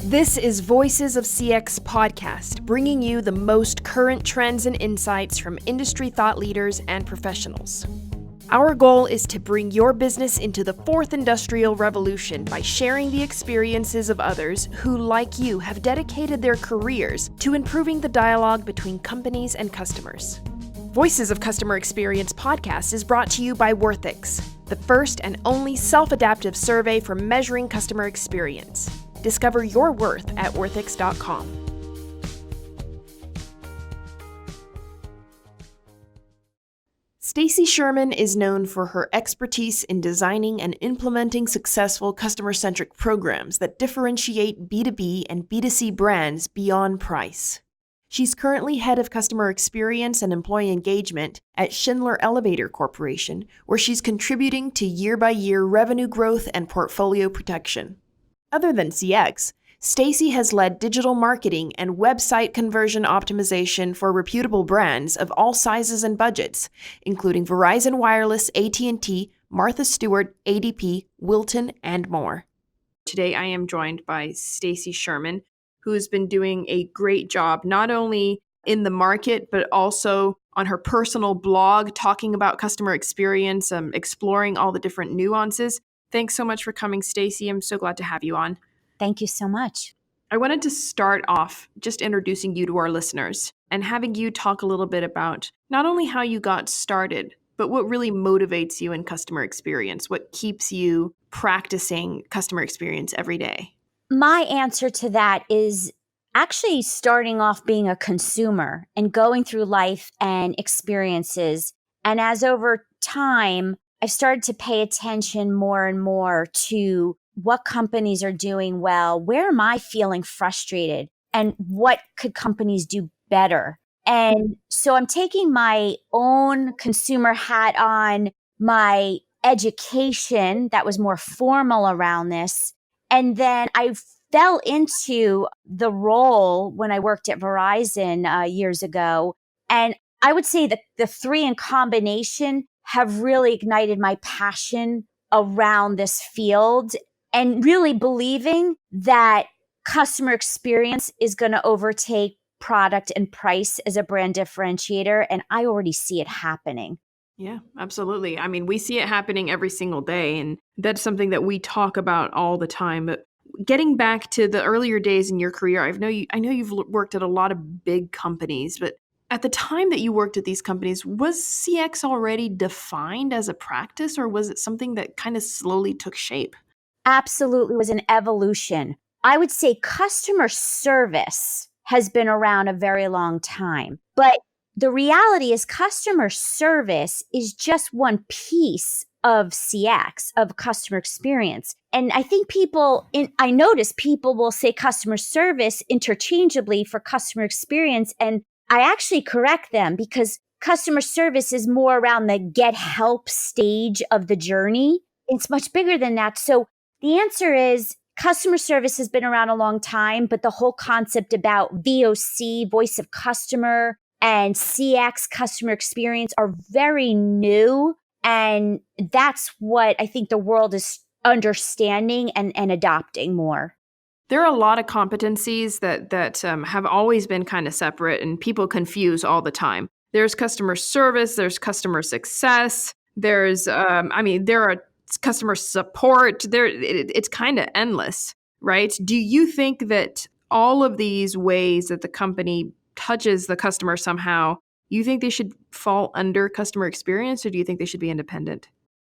This is Voices of CX podcast, bringing you the most current trends and insights from industry thought leaders and professionals. Our goal is to bring your business into the fourth industrial revolution by sharing the experiences of others who, like you, have dedicated their careers to improving the dialogue between companies and customers. Voices of Customer Experience podcast is brought to you by Worthix, the first and only self-adaptive survey for measuring customer experience. Discover your worth at worthix.com. Stacey Sherman is known for her expertise in designing and implementing successful customer-centric programs that differentiate B2B and B2C brands beyond price. She's currently head of customer experience and employee engagement at Schindler Elevator Corporation, where she's contributing to year-by-year revenue growth and portfolio protection. Other than CX, Stacey has led digital marketing and website conversion optimization for reputable brands of all sizes and budgets, including Verizon Wireless, AT&T, Martha Stewart, ADP, Wilton, and more. Today I am joined by Stacey Sherman, who's been doing a great job not only in the market, but also on her personal blog, talking about customer experience, exploring all the different nuances. Thanks so much for coming, Stacey. I'm so glad to have you on. Thank you so much. I wanted to start off just introducing you to our listeners and having you talk a little bit about not only how you got started, but what really motivates you in customer experience, what keeps you practicing customer experience every day. My answer to that is actually starting off being a consumer and going through life and experiences. And as over time, I've started to pay attention more and more to what companies are doing well, where am I feeling frustrated, and what could companies do better. And so I'm taking my own consumer hat on, my education that was more formal around this, and then I fell into the role when I worked at Verizon years ago. And I would say that the three in combination have really ignited my passion around this field and really believing that customer experience is going to overtake product and price as a brand differentiator. And I already see it happening. Yeah, absolutely. I mean, we see it happening every single day, and that's something that we talk about all the time. But getting back to the earlier days in your career, I know you've worked at a lot of big companies, but at the time that you worked at these companies, was CX already defined as a practice, or was it something that kind of slowly took shape? Absolutely was an evolution. I would say customer service has been around a very long time, but the reality is customer service is just one piece of CX, of customer experience. And I think I notice people will say customer service interchangeably for customer experience. And I actually correct them because customer service is more around the get help stage of the journey. It's much bigger than that. So the answer is customer service has been around a long time, but the whole concept about VOC, voice of customer, and CX, customer experience, are very new. And that's what I think the world is understanding and adopting more. There are a lot of competencies that have always been kind of separate, and people confuse all the time. There's customer service, there's customer success, there are customer support. It's kind of endless, right? Do you think that all of these ways that the company touches the customer somehow, you think they should fall under customer experience, or do you think they should be independent?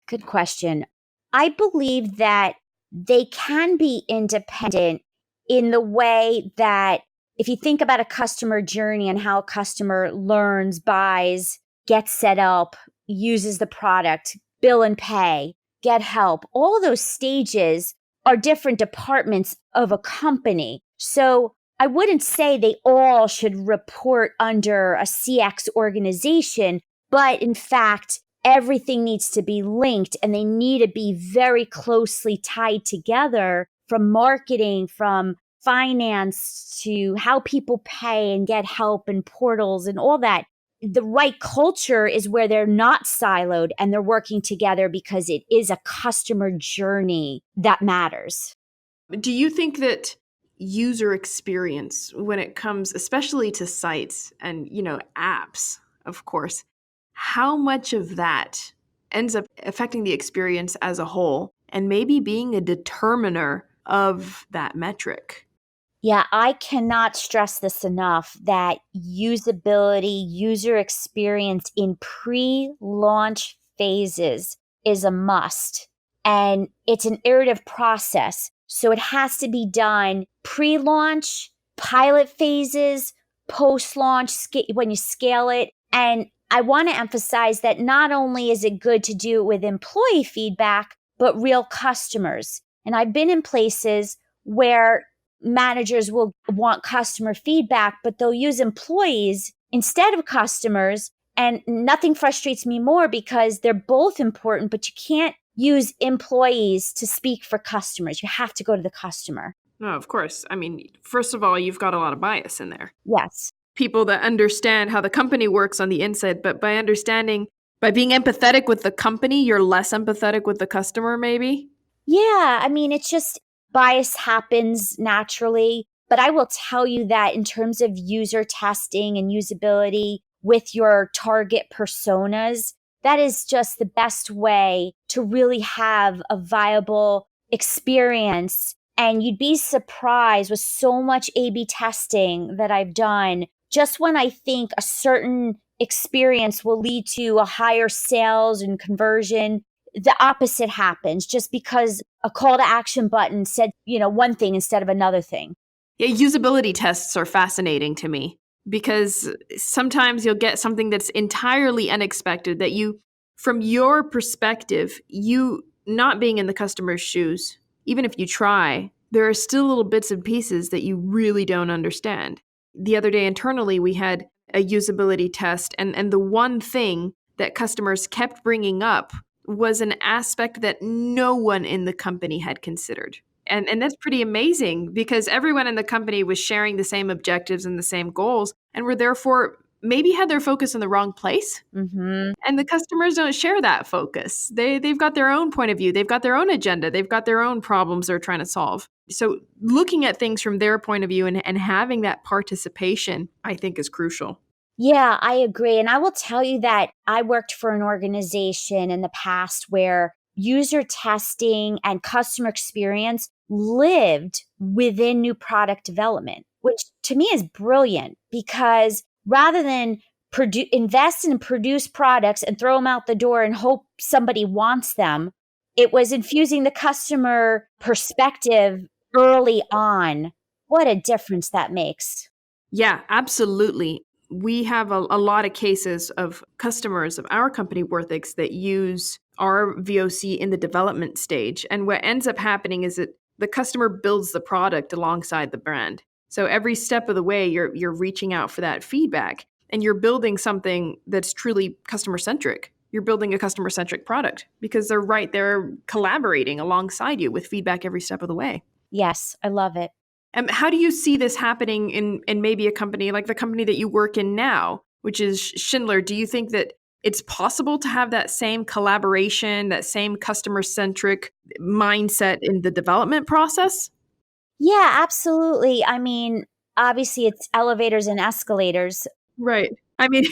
Good question. I believe that they can be independent in the way that if you think about a customer journey and how a customer learns, buys, gets set up, uses the product, bill and pay, get help, all those stages are different departments of a company. So I wouldn't say they all should report under a CX organization, but in fact, everything needs to be linked and they need to be very closely tied together, from marketing, from finance to how people pay and get help and portals and all that. The right culture is where they're not siloed and they're working together because it is a customer journey that matters. Do you think that user experience when it comes especially to sites and, apps, of course. How much of that ends up affecting the experience as a whole and maybe being a determiner of that metric? Yeah, I cannot stress this enough that usability, user experience in pre-launch phases is a must. And it's an iterative process. So it has to be done pre-launch, pilot phases, post-launch, when you scale it. And I want to emphasize that not only is it good to do it with employee feedback, but real customers. And I've been in places where managers will want customer feedback, but they'll use employees instead of customers. And nothing frustrates me more because they're both important, but you can't use employees to speak for customers. You have to go to the customer. No, of course. I mean, first of all, you've got a lot of bias in there. Yes. People that understand how the company works on the inside, but by being empathetic with the company, you're less empathetic with the customer, maybe? Yeah. I mean, it's just bias happens naturally. But I will tell you that in terms of user testing and usability with your target personas, that is just the best way to really have a viable experience. And you'd be surprised with so much A/B testing that I've done. Just when I think a certain experience will lead to a higher sales and conversion, the opposite happens just because a call to action button said, one thing instead of another thing. Yeah, usability tests are fascinating to me because sometimes you'll get something that's entirely unexpected that from your perspective, you not being in the customer's shoes, even if you try, there are still little bits and pieces that you really don't understand. The other day internally, we had a usability test, and the one thing that customers kept bringing up was an aspect that no one in the company had considered. And that's pretty amazing because everyone in the company was sharing the same objectives and the same goals and were therefore maybe had their focus in the wrong place. Mm-hmm. And the customers don't share that focus. They've got their own point of view. They've got their own agenda. They've got their own problems they're trying to solve. So looking at things from their point of view and having that participation, I think is crucial. Yeah, I agree. And I will tell you that I worked for an organization in the past where user testing and customer experience lived within new product development, which to me is brilliant because rather than invest and produce products and throw them out the door and hope somebody wants them, it was infusing the customer perspective early on. What a difference that makes. Yeah, absolutely. We have a lot of cases of customers of our company, Worthix, that use our VOC in the development stage. And what ends up happening is that the customer builds the product alongside the brand. So every step of the way, you're reaching out for that feedback and you're building something that's truly customer-centric. You're building a customer-centric product because they're right there collaborating alongside you with feedback every step of the way. Yes, I love it. How do you see this happening in maybe a company like the company that you work in now, which is Schindler? Do you think that it's possible to have that same collaboration, that same customer-centric mindset in the development process? Yeah, absolutely. I mean, obviously it's elevators and escalators. Right. I mean,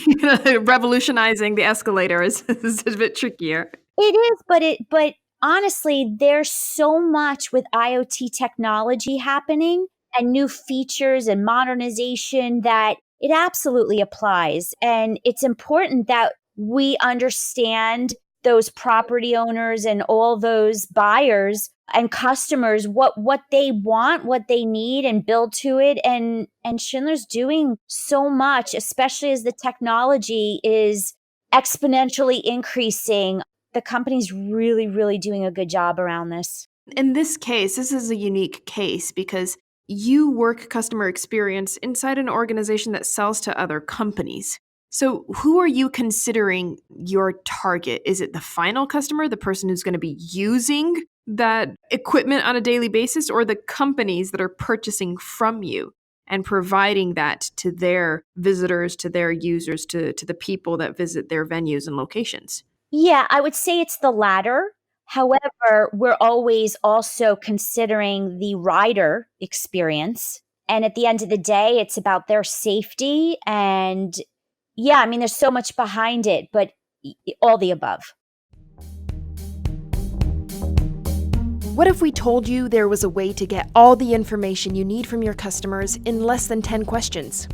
revolutionizing the escalator is a bit trickier. It is, but honestly, there's so much with IoT technology happening and new features and modernization that it absolutely applies. And it's important that we understand those property owners and all those buyers and customers what they want, what they need, and build to it. And Schindler's doing so much, especially as the technology is exponentially increasing. The company's really, really doing a good job around this. In this case, this is a unique case because you work customer experience inside an organization that sells to other companies. So who are you considering your target? Is it the final customer, the person who's going to be using that equipment on a daily basis, or the companies that are purchasing from you and providing that to their visitors, to their users, to the people that visit their venues and locations? Yeah, I would say it's the latter. However, we're always also considering the rider experience. And at the end of the day, it's about their safety. And yeah, I mean, there's so much behind it, but all the above. What if we told you there was a way to get all the information you need from your customers in less than 10 questions?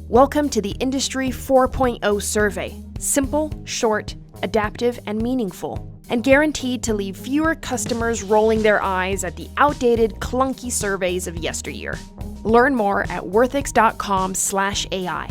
Welcome to the Industry 4.0 survey. Simple, short, adaptive, and meaningful, and guaranteed to leave fewer customers rolling their eyes at the outdated, clunky surveys of yesteryear. Learn more at worthix.com/AI.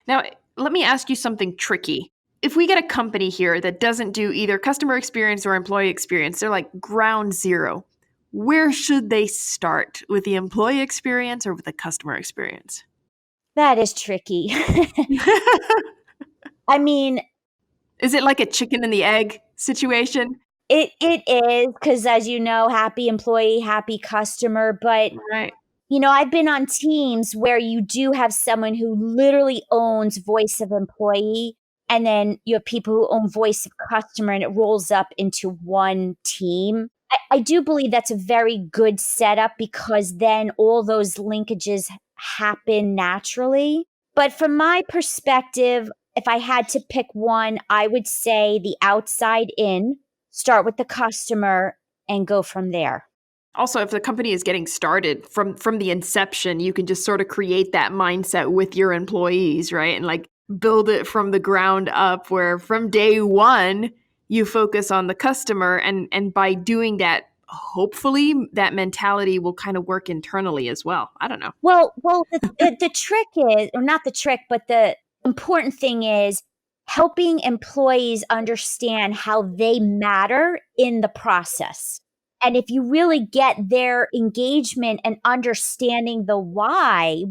Now, let me ask you something tricky. If we get a company here that doesn't do either customer experience or employee experience, they're like ground zero. Where should they start? With the employee experience or with the customer experience? That is tricky. I mean, is it like a chicken and the egg situation? It is, because as you know, happy employee, happy customer. But right. I've been on teams where you do have someone who literally owns voice of employee, and then you have people who own voice of customer, and it rolls up into one team. I do believe that's a very good setup, because then all those linkages happen naturally. But from my perspective, if I had to pick one, I would say the outside in, start with the customer and go from there. Also, if the company is getting started from the inception, you can just sort of create that mindset with your employees, right? And like build it from the ground up, where from day one, you focus on the customer. And by doing that, hopefully that mentality will kind of work internally as well. I don't know. Well, the trick is, or not the trick, but the important thing is helping employees understand how they matter in the process. And if you really get their engagement and understanding the why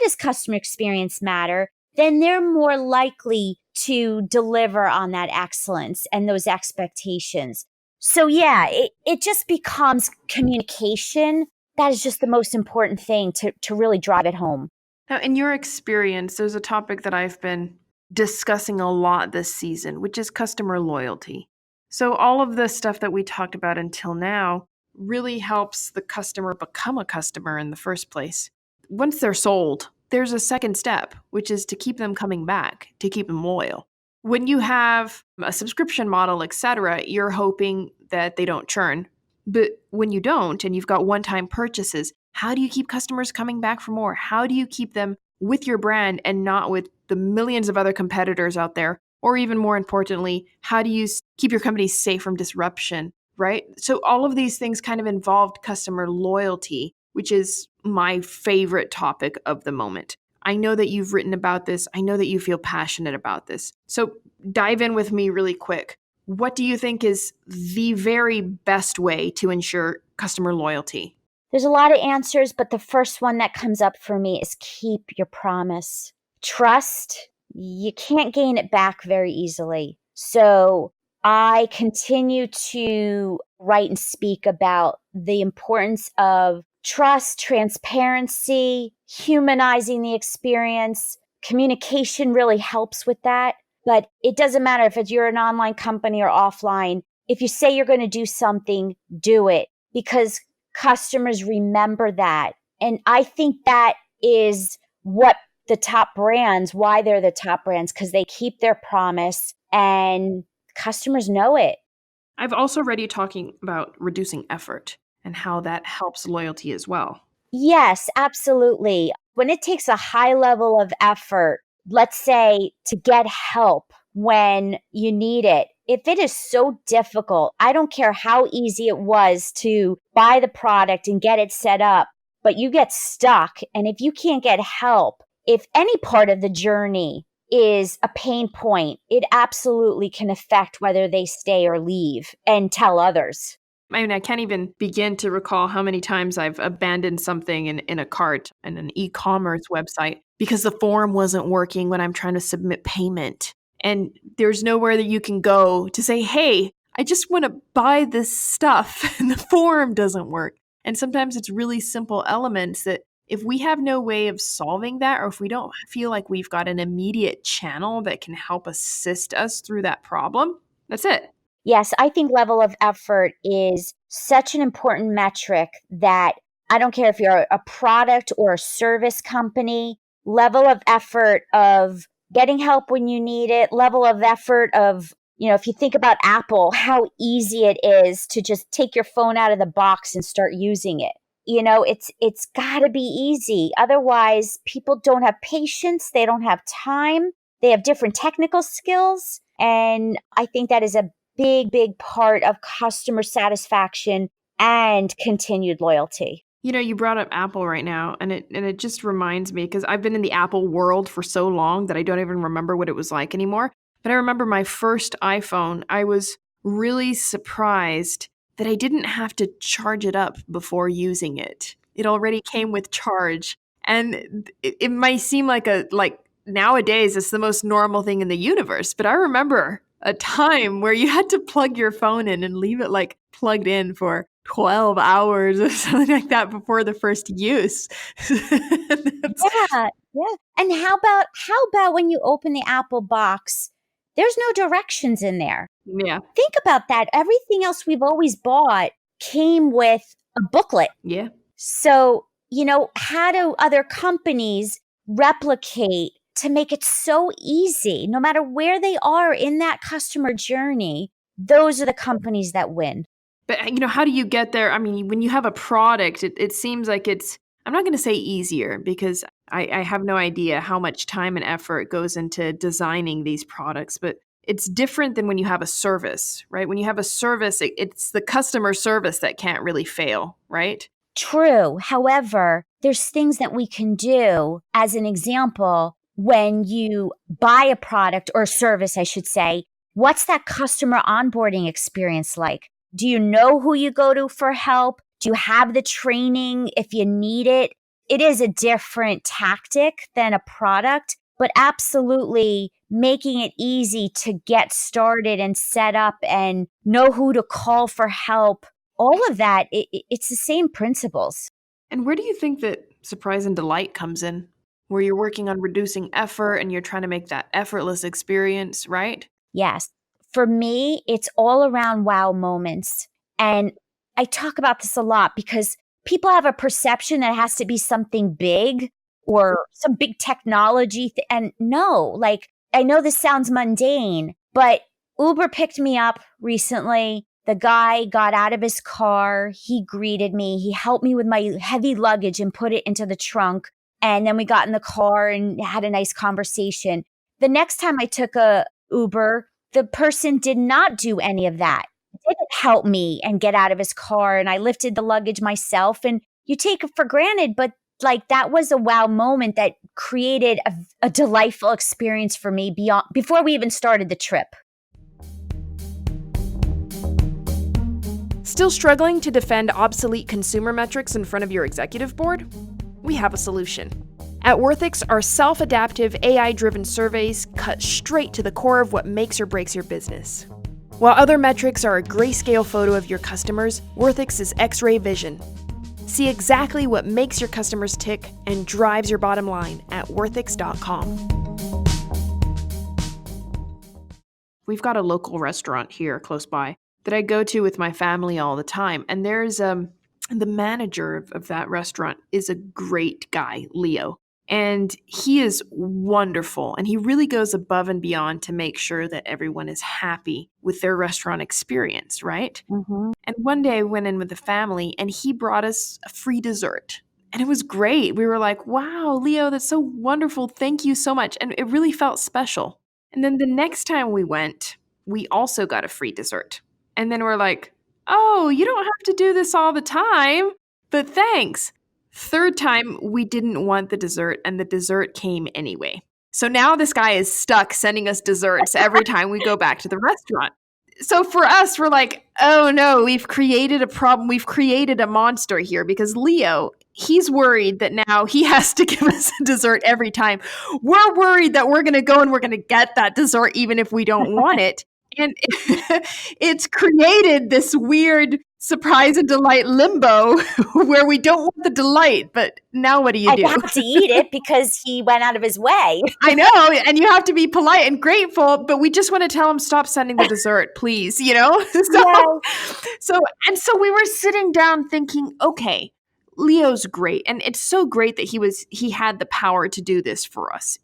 does customer experience matter, then they're more likely to deliver on that excellence and those expectations. So yeah, it just becomes communication. That is just the most important thing to really drive it home. Now, in your experience, there's a topic that I've been discussing a lot this season, which is customer loyalty. So all of the stuff that we talked about until now really helps the customer become a customer in the first place. Once they're sold, there's a second step, which is to keep them coming back, to keep them loyal. When you have a subscription model, etc., you're hoping that they don't churn. But when you don't, and you've got one-time purchases, how do you keep customers coming back for more? How do you keep them with your brand and not with the millions of other competitors out there? Or even more importantly, how do you keep your company safe from disruption, right? So all of these things kind of involved customer loyalty, which is my favorite topic of the moment. I know that you've written about this. I know that you feel passionate about this. So dive in with me really quick. What do you think is the very best way to ensure customer loyalty? There's a lot of answers, but the first one that comes up for me is keep your promise. Trust, you can't gain it back very easily. So I continue to write and speak about the importance of trust, transparency, humanizing the experience. Communication really helps with that. But it doesn't matter if you're an online company or offline. If you say you're going to do something, do it, because customers remember that. And I think that is what the top brands, why they're the top brands, because they keep their promise and customers know it. I've also read you talking about reducing effort and how that helps loyalty as well. Yes, absolutely. When it takes a high level of effort, let's say to get help when you need it, if it is so difficult, I don't care how easy it was to buy the product and get it set up, but you get stuck. And if you can't get help, if any part of the journey is a pain point, it absolutely can affect whether they stay or leave and tell others. I mean, I can't even begin to recall how many times I've abandoned something in a cart in an e-commerce website because the form wasn't working when I'm trying to submit payment. And there's nowhere that you can go to say, hey, I just want to buy this stuff and the form doesn't work. And sometimes it's really simple elements that If we have no way of solving that, or if we don't feel like we've got an immediate channel that can help assist us through that problem, that's it. Yes, I think level of effort is such an important metric that I don't care if you're a product or a service company, level of effort of getting help when you need it, level of effort of, if you think about Apple, how easy it is to just take your phone out of the box and start using it. It's got to be easy. Otherwise, people don't have patience, they don't have time, they have different technical skills, and I think that is a big part of customer satisfaction and continued loyalty. You brought up Apple right now, and it just reminds me, because I've been in the Apple world for so long that I don't even remember what it was like anymore. But I remember my first iPhone, I was really surprised that I didn't have to charge it up before using it. It already came with charge. And it might seem like nowadays it's the most normal thing in the universe, but I remember a time where you had to plug your phone in and leave it plugged in for 12 hours or something like that before the first use. Yeah. And how about when you open the Apple box, there's no directions in there. Yeah. Think about that. Everything else we've always bought came with a booklet. Yeah. So, how do other companies replicate to make it so easy, no matter where they are in that customer journey? Those are the companies that win. But, how do you get there? I mean, when you have a product, it seems like I'm not going to say easier, because I have no idea how much time and effort goes into designing these products, but it's different than when you have a service, right? When you have a service, it's the customer service that can't really fail, right? True. However, there's things that we can do. As an example, when you buy a product or service, I should say, what's that customer onboarding experience like? Do you know who you go to for help? Do you have the training if you need it? It is a different tactic than a product, but absolutely making it easy to get started and set up and know who to call for help. All of that, it's the same principles. And where do you think that surprise and delight comes in? Where you're working on reducing effort and you're trying to make that effortless experience, right? Yes. For me, it's all around wow moments. And I talk about this a lot because people have a perception that it has to be something big or some big technology. And no, I know this sounds mundane, but Uber picked me up recently. The guy got out of his car. He greeted me. He helped me with my heavy luggage and put it into the trunk. And then we got in the car and had a nice conversation. The next time I took a Uber, the person did not do any of that. Didn't help me and get out of his car. And I lifted the luggage myself. And you take it for granted, but that was a wow moment that created a delightful experience for me before we even started the trip. Still struggling to defend obsolete consumer metrics in front of your executive board? We have a solution. At Worthix, our self-adaptive AI-driven surveys cut straight to the core of what makes or breaks your business. While other metrics are a grayscale photo of your customers, Worthix is X-ray vision. See exactly what makes your customers tick and drives your bottom line at worthix.com. We've got a local restaurant here close by that I go to with my family all the time, and there's the manager of that restaurant is a great guy, Leo. And he is wonderful, and he really goes above and beyond to make sure that everyone is happy with their restaurant experience, right? Mm-hmm. And one day I went in with the family, and he brought us a free dessert. And it was great. We were like, wow, Leo, that's so wonderful. Thank you so much. And it really felt special. And then the next time we went, we also got a free dessert. And then we're like, oh, you don't have to do this all the time, but thanks. Third time, we didn't want the dessert, and the dessert came anyway. So now this guy is stuck sending us desserts every time we go back to the restaurant. So for us, we're like, oh no, we've created a problem. We've created a monster here, because Leo, he's worried that now he has to give us a dessert every time. We're worried that we're going to go and we're going to get that dessert even if we don't want it. And it's created this weird surprise and delight limbo where we don't want the delight, but now what do you I do? have to eat it because he went out of his way. I know, and you have to be polite and grateful, but we just want to tell him stop sending the dessert, please, Yes. So we were sitting down thinking, okay, Leo's great, and it's so great that he had the power to do this for us,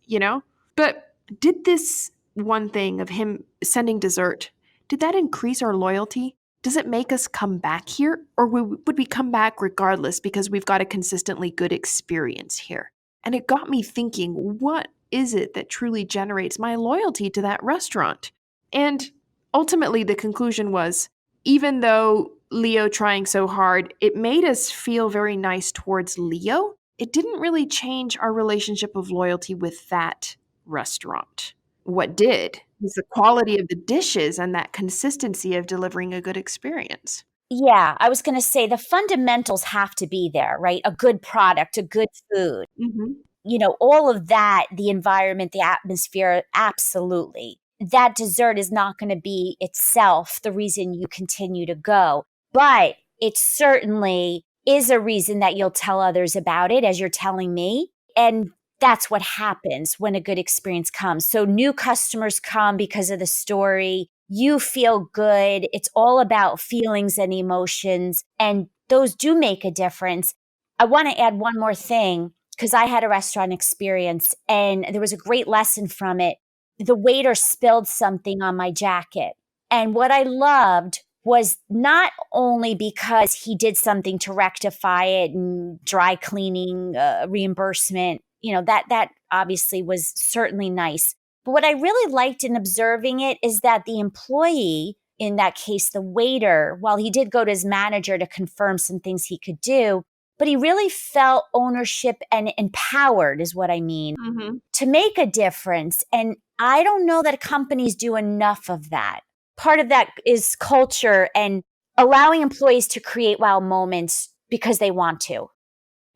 But did this one thing of him sending dessert, did that increase our loyalty? Does it make us come back here, or would we come back regardless because we've got a consistently good experience here? And it got me thinking, what is it that truly generates my loyalty to that restaurant? And ultimately, the conclusion was, even though Leo trying so hard, it made us feel very nice towards Leo, it didn't really change our relationship of loyalty with that restaurant. What did was the quality of the dishes and that consistency of delivering a good experience. Yeah, I was going to say the fundamentals have to be there, right? A good product, a good food, Mm-hmm. all of that, the environment, the atmosphere, absolutely. That dessert is not going to be itself the reason you continue to go, but it certainly is a reason that you'll tell others about it, as you're telling me. And that's what happens when a good experience comes. So new customers come because of the story. You feel good. It's all about feelings and emotions, and those do make a difference. I want to add one more thing because I had a restaurant experience and there was a great lesson from it. The waiter spilled something on my jacket. And what I loved was not only because he did something to rectify it and dry cleaning, reimbursement, that obviously was certainly nice. But what I really liked in observing it is that the employee, in that case, the waiter, while he did go to his manager to confirm some things he could do, but he really felt ownership and empowered, is what I mean, Mm-hmm. to make a difference. And I don't know that companies do enough of that. Part of that is culture and allowing employees to create wow moments because they want to.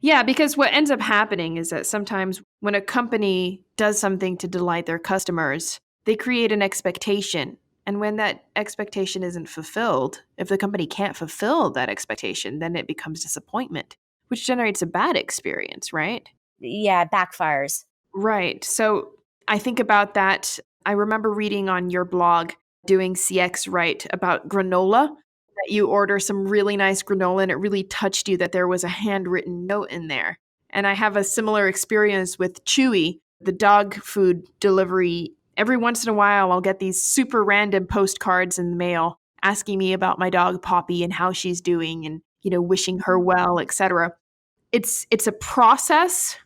Yeah, because what ends up happening is that sometimes when a company does something to delight their customers, they create an expectation. And when that expectation isn't fulfilled, if the company can't fulfill that expectation, then it becomes disappointment, which generates a bad experience, right? Yeah, it backfires. Right. So I think about that. I remember reading on your blog, Doing CX Right, about granola, that you order some really nice granola and it really touched you that there was a handwritten note in there. And I have a similar experience with Chewy, the dog food delivery. Every once in a while, I'll get these super random postcards in the mail asking me about my dog Poppy and how she's doing and, wishing her well, etc. It's a process,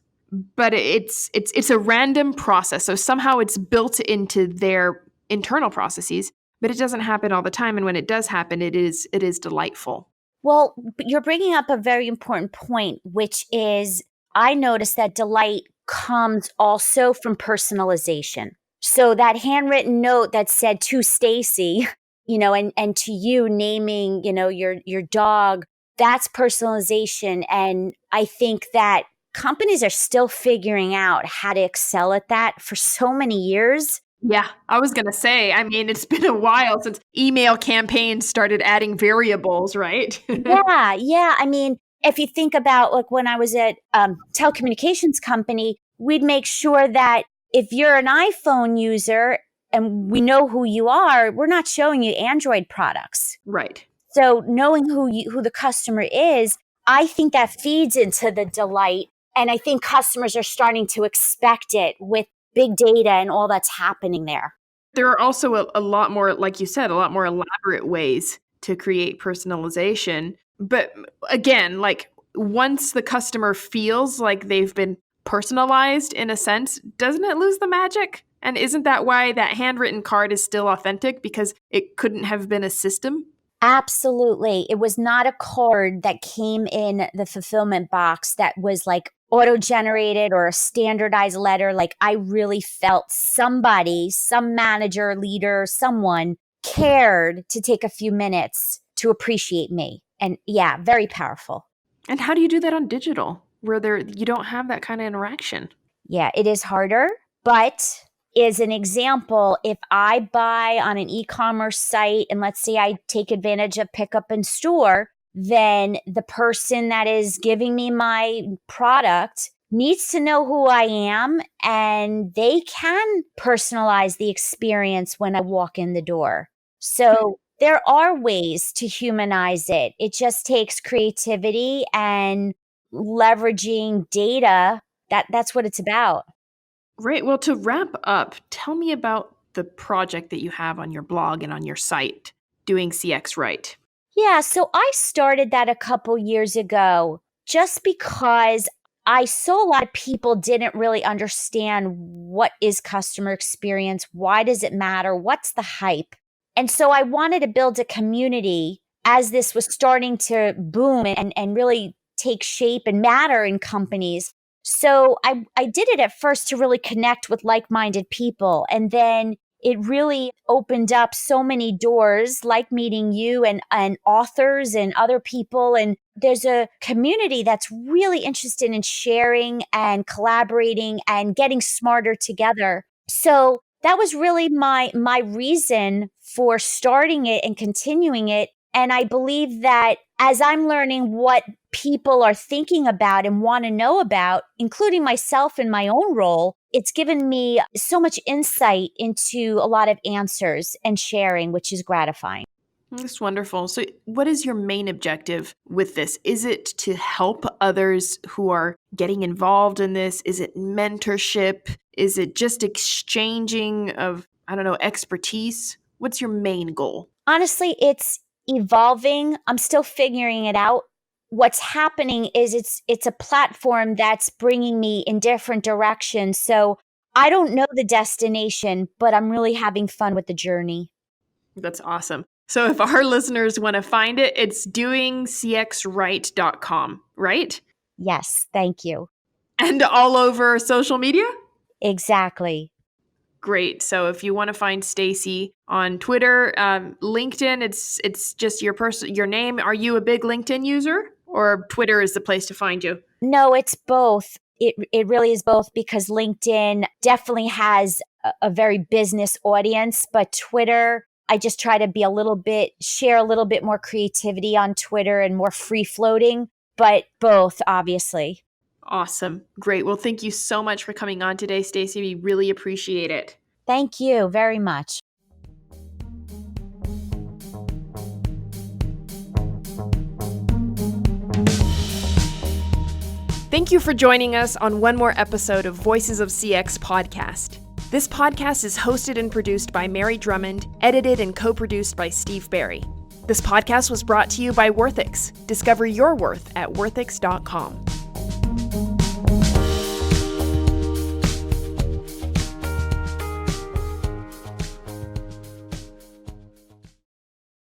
but it's a random process. So somehow it's built into their internal processes, but it doesn't happen all the time. And when it does happen, it is delightful. Well, you're bringing up a very important point, which is I noticed that delight comes also from personalization. So that handwritten note that said to Stacy, and to you naming, your dog, that's personalization. And I think that companies are still figuring out how to excel at that for so many years. Yeah, I was going to say, I mean, it's been a while since email campaigns started adding variables, right? Yeah, yeah. I mean, if you think about like when I was at telecommunications company, we'd make sure that if you're an iPhone user and we know who you are, we're not showing you Android products. Right. So knowing who the customer is, I think that feeds into the delight. And I think customers are starting to expect it with big data and all that's happening there. There are also a lot more, like you said, a lot more elaborate ways to create personalization. But again, like once the customer feels like they've been personalized in a sense, doesn't it lose the magic? And isn't that why that handwritten card is still authentic? Because it couldn't have been a system? Absolutely. It was not a card that came in the fulfillment box that was like auto-generated or a standardized letter. Like I really felt somebody, some manager, leader, someone cared to take a few minutes to appreciate me. And yeah, very powerful. And how do you do that on digital where you don't have that kind of interaction? Yeah, it is harder, but is an example. If I buy on an e-commerce site and let's say I take advantage of pickup in store, then the person that is giving me my product needs to know who I am, and they can personalize the experience when I walk in the door. So there are ways to humanize it. It just takes creativity and leveraging data. That's what it's about. Great. Well, to wrap up, tell me about the project that you have on your blog and on your site, Doing CX Right. Yeah, so I started that a couple years ago just because I saw a lot of people didn't really understand what is customer experience, why does it matter, what's the hype. And so I wanted to build a community as this was starting to boom and really take shape and matter in companies. So I did it at first to really connect with like-minded people. And then it really opened up so many doors, like meeting you and authors and other people. And there's a community that's really interested in sharing and collaborating and getting smarter together. So that was really my reason for starting it and continuing it. And I believe that as I'm learning what people are thinking about and want to know about, including myself in my own role, it's given me so much insight into a lot of answers and sharing, which is gratifying. That's wonderful. So, what is your main objective with this? Is it to help others who are getting involved in this? Is it mentorship? Is it just exchanging of, expertise? What's your main goal? Honestly, it's evolving. I'm still figuring it out. What's happening is it's a platform that's bringing me in different directions. So I don't know the destination, but I'm really having fun with the journey. That's awesome. So if our listeners want to find it, it's doingcxright.com, right? Yes, thank you. And all over social media? Exactly. Great. So if you want to find Stacy on Twitter, LinkedIn, it's just your name. Are you a big LinkedIn user, or Twitter is the place to find you? No, it's both. It really is both because LinkedIn definitely has a very business audience, but Twitter, I just try to share a little bit more creativity on Twitter and more free floating, but both, obviously. Awesome. Great. Well, thank you so much for coming on today, Stacy. We really appreciate it. Thank you very much. Thank you for joining us on one more episode of Voices of CX podcast. This podcast is hosted and produced by Mary Drumond, edited and co-produced by Steve Barry. This podcast was brought to you by Worthix. Discover your worth at worthix.com.